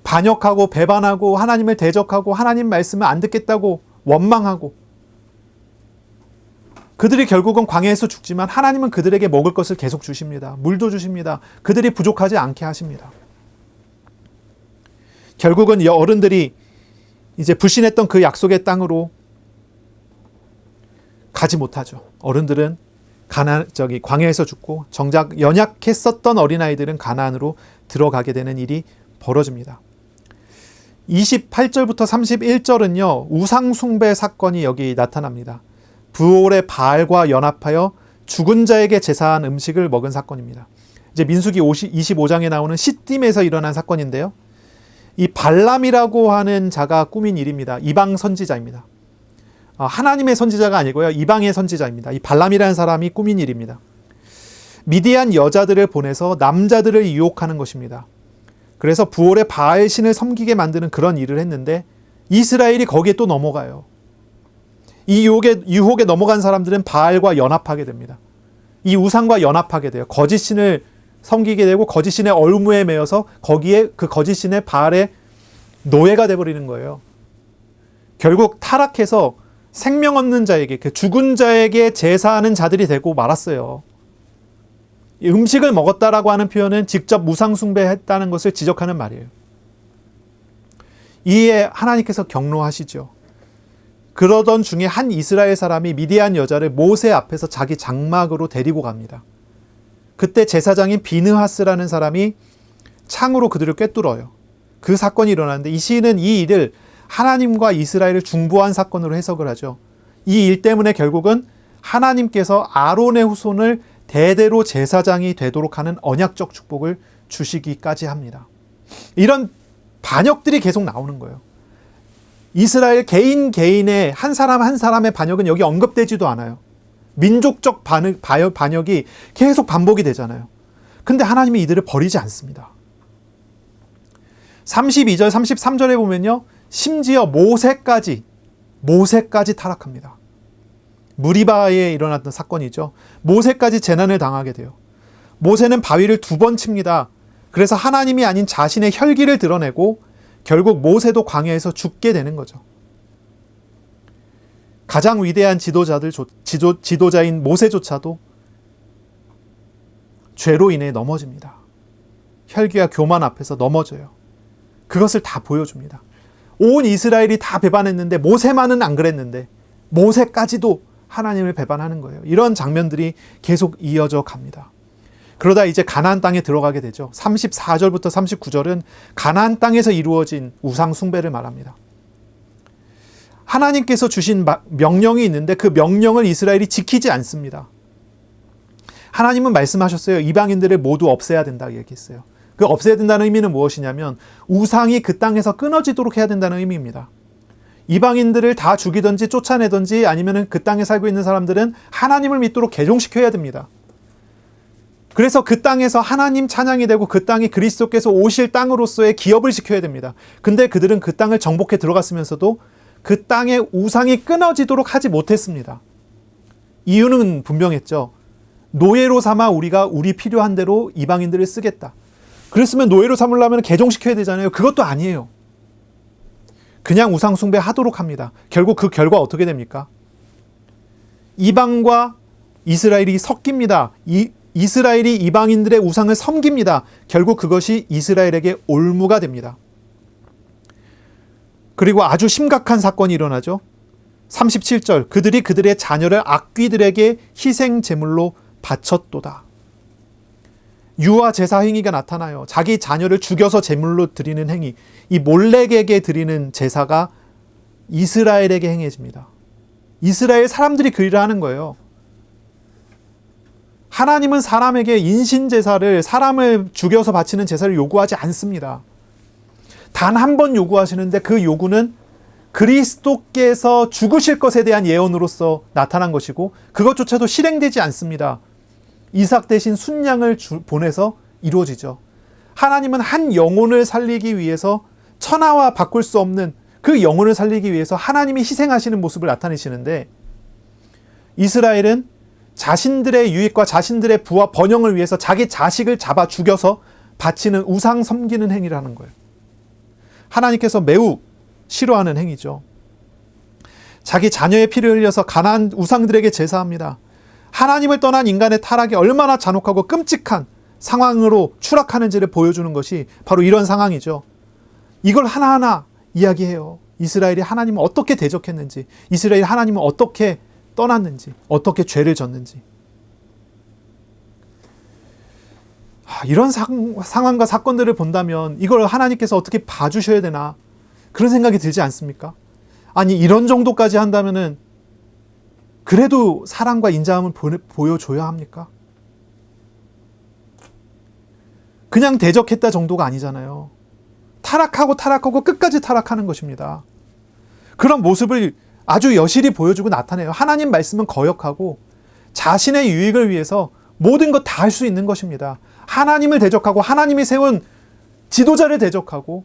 반역하고 배반하고 하나님을 대적하고 하나님 말씀을 안 듣겠다고 원망하고 그들이 결국은 광야에서 죽지만 하나님은 그들에게 먹을 것을 계속 주십니다. 물도 주십니다. 그들이 부족하지 않게 하십니다. 결국은 어른들이 이제 불신했던 그 약속의 땅으로 가지 못하죠. 어른들은 광야에서 죽고 정작 연약했었던 어린아이들은 가나안으로 들어가게 되는 일이 벌어집니다. 28절부터 31절은요. 우상숭배 사건이 여기 나타납니다. 부올의 바알과 연합하여 죽은 자에게 제사한 음식을 먹은 사건입니다. 이제 민수기 25장에 나오는 시딤에서 일어난 사건인데요. 이 발람이라고 하는 자가 꾸민 일입니다. 이방 선지자입니다. 하나님의 선지자가 아니고요. 이방의 선지자입니다. 이 발람이라는 사람이 꾸민 일입니다. 미디안 여자들을 보내서 남자들을 유혹하는 것입니다. 그래서 부올의 바알 신을 섬기게 만드는 그런 일을 했는데 이스라엘이 거기에 또 넘어가요. 이 유혹에 넘어간 사람들은 바알과 연합하게 됩니다. 이 우상과 연합하게 돼요. 거짓 신을 섬기게 되고 거짓 신의 얼무에 매여서 거기에 그 거짓 신의 바알의 노예가 돼버리는 거예요. 결국 타락해서 생명 없는 자에게, 그 죽은 자에게 제사하는 자들이 되고 말았어요. 음식을 먹었다라고 하는 표현은 직접 우상 숭배했다는 것을 지적하는 말이에요. 이에 하나님께서 경로하시죠. 그러던 중에 한 이스라엘 사람이 미디안 여자를 모세 앞에서 자기 장막으로 데리고 갑니다. 그때 제사장인 비느하스라는 사람이 창으로 그들을 꿰뚫어요. 그 사건이 일어나는데 이 시인은 이 일을 하나님과 이스라엘을 중보한 사건으로 해석을 하죠. 이 일 때문에 결국은 하나님께서 아론의 후손을 대대로 제사장이 되도록 하는 언약적 축복을 주시기까지 합니다. 이런 반역들이 계속 나오는 거예요. 이스라엘 개인의 한 사람 한 사람의 반역은 여기 언급되지도 않아요. 민족적 반역이 계속 반복이 되잖아요. 근데 하나님이 이들을 버리지 않습니다. 32절, 33절에 보면요. 심지어 모세까지 타락합니다. 무리바에 일어났던 사건이죠. 모세까지 재난을 당하게 돼요. 모세는 바위를 2번 칩니다. 그래서 하나님이 아닌 자신의 혈기를 드러내고 결국 모세도 광야에서 죽게 되는 거죠. 가장 위대한 지도자인 모세조차도 죄로 인해 넘어집니다. 혈기와 교만 앞에서 넘어져요. 그것을 다 보여줍니다. 온 이스라엘이 다 배반했는데 모세만은 안 그랬는데 모세까지도 하나님을 배반하는 거예요. 이런 장면들이 계속 이어져 갑니다. 그러다 이제 가나안 땅에 들어가게 되죠. 34절부터 39절은 가나안 땅에서 이루어진 우상 숭배를 말합니다. 하나님께서 주신 명령이 있는데 그 명령을 이스라엘이 지키지 않습니다. 하나님은 말씀하셨어요. 이방인들을 모두 없애야 된다고 얘기했어요. 그 없애야 된다는 의미는 무엇이냐면 우상이 그 땅에서 끊어지도록 해야 된다는 의미입니다. 이방인들을 다 죽이든지 쫓아내든지 아니면 그 땅에 살고 있는 사람들은 하나님을 믿도록 개종시켜야 됩니다. 그래서 그 땅에서 하나님 찬양이 되고 그 땅이 그리스도께서 오실 땅으로서의 기업을 지켜야 됩니다. 근데 그들은 그 땅을 정복해 들어갔으면서도 그 땅의 우상이 끊어지도록 하지 못했습니다. 이유는 분명했죠. 노예로 삼아 우리가 우리 필요한 대로 이방인들을 쓰겠다. 그랬으면 노예로 삼으려면 개종시켜야 되잖아요. 그것도 아니에요. 그냥 우상 숭배하도록 합니다. 결국 그 결과 어떻게 됩니까? 이방과 이스라엘이 섞입니다. 이스라엘이 이방인들의 우상을 섬깁니다. 결국 그것이 이스라엘에게 올무가 됩니다. 그리고 아주 심각한 사건이 일어나죠. 37절, 그들이 그들의 자녀를 악귀들에게 희생 제물로 바쳤도다. 유아 제사 행위가 나타나요. 자기 자녀를 죽여서 제물로 드리는 행위, 이 몰렉에게 드리는 제사가 이스라엘에게 행해집니다. 이스라엘 사람들이 그 일을 하는 거예요. 하나님은 사람에게 인신제사를, 사람을 죽여서 바치는 제사를 요구하지 않습니다. 단 한 번 요구하시는데 그 요구는 그리스도께서 죽으실 것에 대한 예언으로서 나타난 것이고 그것조차도 실행되지 않습니다. 이삭 대신 순양을 보내서 이루어지죠. 하나님은 한 영혼을 살리기 위해서 천하와 바꿀 수 없는 그 영혼을 살리기 위해서 하나님이 희생하시는 모습을 나타내시는데 이스라엘은 자신들의 유익과 자신들의 부와 번영을 위해서 자기 자식을 잡아 죽여서 바치는 우상 섬기는 행위를 하는 거예요. 하나님께서 매우 싫어하는 행위죠. 자기 자녀의 피를 흘려서 가나안 우상들에게 제사합니다. 하나님을 떠난 인간의 타락이 얼마나 잔혹하고 끔찍한 상황으로 추락하는지를 보여주는 것이 바로 이런 상황이죠. 이걸 하나하나 이야기해요. 이스라엘이 하나님을 어떻게 대적했는지, 이스라엘이 하나님을 어떻게 떠났는지, 어떻게 죄를 졌는지. 이런 상황과 사건들을 본다면 이걸 하나님께서 어떻게 봐주셔야 되나 그런 생각이 들지 않습니까? 아니 이런 정도까지 한다면은 그래도 사랑과 인자함을 보여줘야 합니까? 그냥 대적했다 정도가 아니잖아요. 타락하고 끝까지 타락하는 것입니다. 그런 모습을 아주 여실히 보여주고 나타내요. 하나님 말씀은 거역하고 자신의 유익을 위해서 모든 것 다 할 수 있는 것입니다. 하나님을 대적하고 하나님이 세운 지도자를 대적하고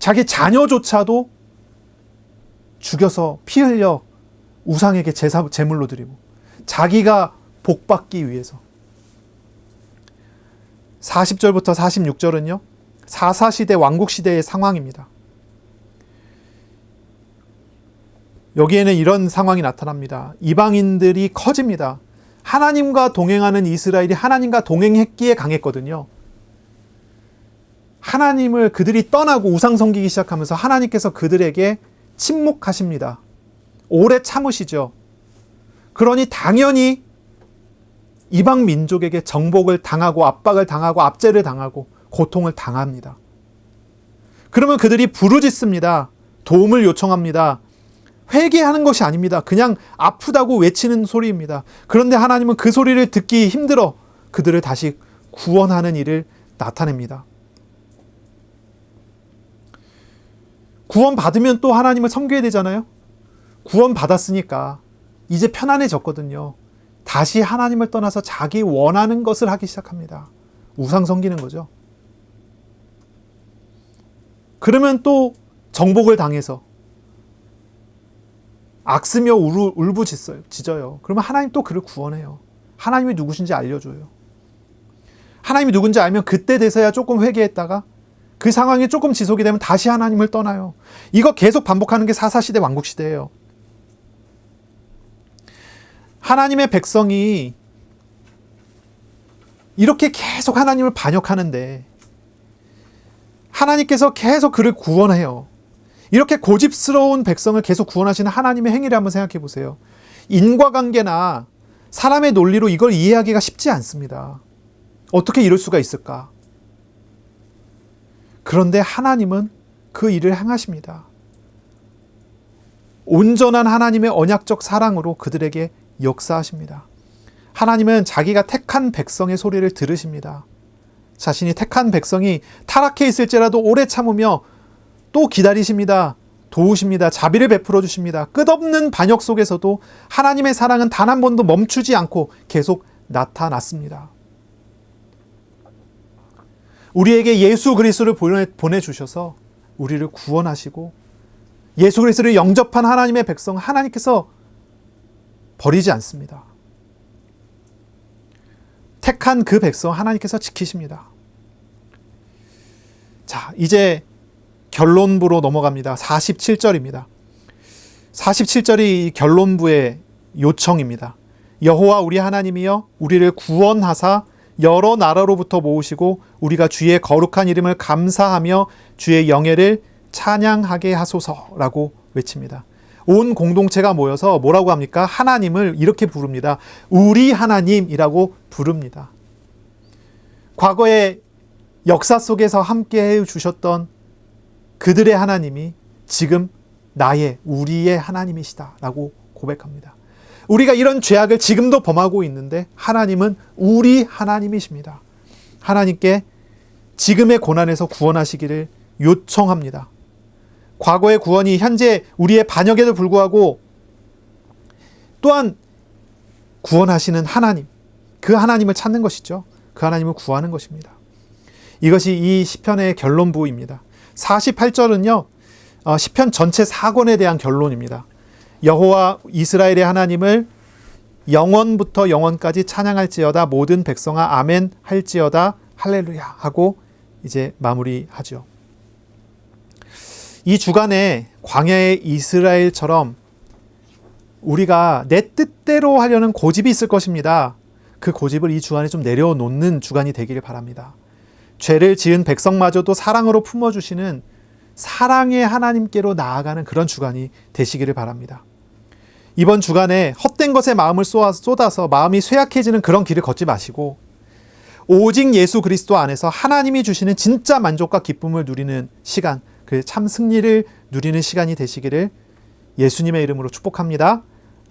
자기 자녀조차도 죽여서 피 흘려 우상에게 제물로 드리고 자기가 복받기 위해서. 40절부터 46절은요. 사사시대 왕국시대의 상황입니다. 여기에는 이런 상황이 나타납니다. 이방인들이 커집니다. 하나님과 동행하는 이스라엘이 하나님과 동행했기에 강했거든요. 하나님을 그들이 떠나고 우상 섬기기 시작하면서 하나님께서 그들에게 침묵하십니다. 오래 참으시죠. 그러니 당연히 이방 민족에게 정복을 당하고 압박을 당하고 압제를 당하고 고통을 당합니다. 그러면 그들이 부르짖습니다. 도움을 요청합니다. 회개하는 것이 아닙니다. 그냥 아프다고 외치는 소리입니다. 그런데 하나님은 그 소리를 듣기 힘들어 그들을 다시 구원하는 일을 나타냅니다. 구원받으면 또 하나님을 섬겨야 되잖아요. 구원받았으니까 이제 편안해졌거든요. 다시 하나님을 떠나서 자기 원하는 것을 하기 시작합니다. 우상 섬기는 거죠. 그러면 또 정복을 당해서 악쓰며 울부짖어요. 그러면 하나님 또 그를 구원해요. 하나님이 누구신지 알려줘요. 하나님이 누군지 알면 그때 돼서야 조금 회개했다가 그 상황이 조금 지속이 되면 다시 하나님을 떠나요. 이거 계속 반복하는 게 사사시대 왕국시대예요. 하나님의 백성이 이렇게 계속 하나님을 반역하는데 하나님께서 계속 그를 구원해요. 이렇게 고집스러운 백성을 계속 구원하시는 하나님의 행위를 한번 생각해 보세요. 인과관계나 사람의 논리로 이걸 이해하기가 쉽지 않습니다. 어떻게 이럴 수가 있을까? 그런데 하나님은 그 일을 행하십니다. 온전한 하나님의 언약적 사랑으로 그들에게 역사하십니다. 하나님은 자기가 택한 백성의 소리를 들으십니다. 자신이 택한 백성이 타락해 있을지라도 오래 참으며 또 기다리십니다. 도우십니다. 자비를 베풀어 주십니다. 끝없는 반역 속에서도 하나님의 사랑은 단 한 번도 멈추지 않고 계속 나타났습니다. 우리에게 예수 그리스도를 보내주셔서 우리를 구원하시고 예수 그리스도를 영접한 하나님의 백성 하나님께서 버리지 않습니다. 택한 그 백성 하나님께서 지키십니다. 자, 이제 결론부로 넘어갑니다. 47절입니다. 47절이 결론부의 요청입니다. 여호와 우리 하나님이여 우리를 구원하사 여러 나라로부터 모으시고 우리가 주의 거룩한 이름을 감사하며 주의 영예를 찬양하게 하소서라고 외칩니다. 온 공동체가 모여서 뭐라고 합니까? 하나님을 이렇게 부릅니다. 우리 하나님이라고 부릅니다. 과거의 역사 속에서 함께 해주셨던 그들의 하나님이 지금 우리의 하나님이시다라고 고백합니다. 우리가 이런 죄악을 지금도 범하고 있는데 하나님은 우리 하나님이십니다. 하나님께 지금의 고난에서 구원하시기를 요청합니다. 과거의 구원이 현재 우리의 반역에도 불구하고 또한 구원하시는 하나님, 그 하나님을 찾는 것이죠. 그 하나님을 구하는 것입니다. 이것이 이 시편의 결론부입니다. 48절은요, 시편 전체 4권에 대한 결론입니다. 여호와 이스라엘의 하나님을 영원부터 영원까지 찬양할지어다 모든 백성아 아멘 할지어다 할렐루야 하고 이제 마무리하죠. 이 주간에 광야의 이스라엘처럼 우리가 내 뜻대로 하려는 고집이 있을 것입니다. 그 고집을 이 주간에 좀 내려놓는 주간이 되기를 바랍니다. 죄를 지은 백성마저도 사랑으로 품어주시는 사랑의 하나님께로 나아가는 그런 주간이 되시기를 바랍니다. 이번 주간에 헛된 것에 마음을 쏟아서 마음이 쇠약해지는 그런 길을 걷지 마시고 오직 예수 그리스도 안에서 하나님이 주시는 진짜 만족과 기쁨을 누리는 시간, 그 참 승리를 누리는 시간이 되시기를 예수님의 이름으로 축복합니다.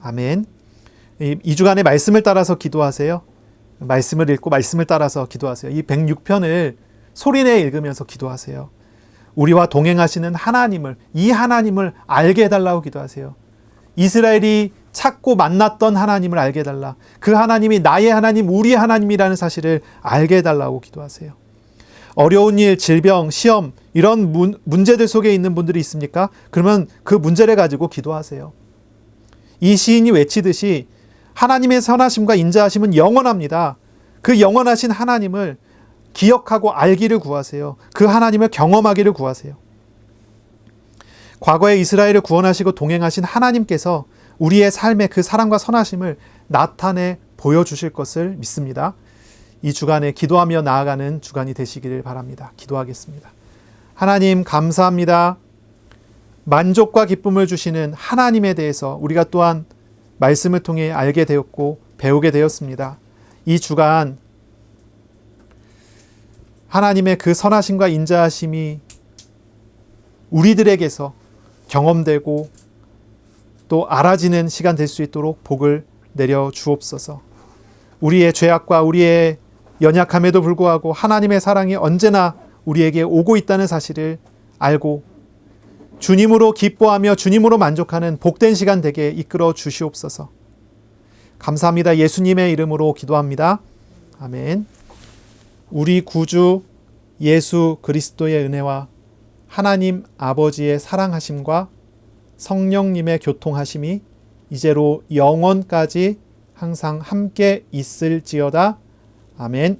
아멘. 이 주간에 말씀을 따라서 기도하세요. 말씀을 읽고 말씀을 따라서 기도하세요. 이 106편을 소리내 읽으면서 기도하세요. 우리와 동행하시는 하나님을, 이 하나님을 알게 해달라고 기도하세요. 이스라엘이 찾고 만났던 하나님을 알게 해달라. 그 하나님이 나의 하나님, 우리의 하나님이라는 사실을 알게 해달라고 기도하세요. 어려운 일, 질병, 시험 이런 문제들 속에 있는 분들이 있습니까? 그러면 그 문제를 가지고 기도하세요. 이 시인이 외치듯이 하나님의 선하심과 인자하심은 영원합니다. 그 영원하신 하나님을 기억하고 알기를 구하세요. 그 하나님을 경험하기를 구하세요. 과거에 이스라엘을 구원하시고 동행하신 하나님께서 우리의 삶의 그 사랑과 선하심을 나타내 보여주실 것을 믿습니다. 이 주간에 기도하며 나아가는 주간이 되시기를 바랍니다. 기도하겠습니다. 하나님 감사합니다. 만족과 기쁨을 주시는 하나님에 대해서 우리가 또한 말씀을 통해 알게 되었고 배우게 되었습니다. 이 주간 하나님의 그 선하심과 인자하심이 우리들에게서 경험되고 또 알아지는 시간 될 수 있도록 복을 내려 주옵소서. 우리의 죄악과 우리의 연약함에도 불구하고 하나님의 사랑이 언제나 우리에게 오고 있다는 사실을 알고 주님으로 기뻐하며 주님으로 만족하는 복된 시간 되게 이끌어 주시옵소서. 감사합니다. 예수님의 이름으로 기도합니다. 아멘. 우리 구주 예수 그리스도의 은혜와 하나님 아버지의 사랑하심과 성령님의 교통하심이 이제로 영원까지 항상 함께 있을지어다. 아멘.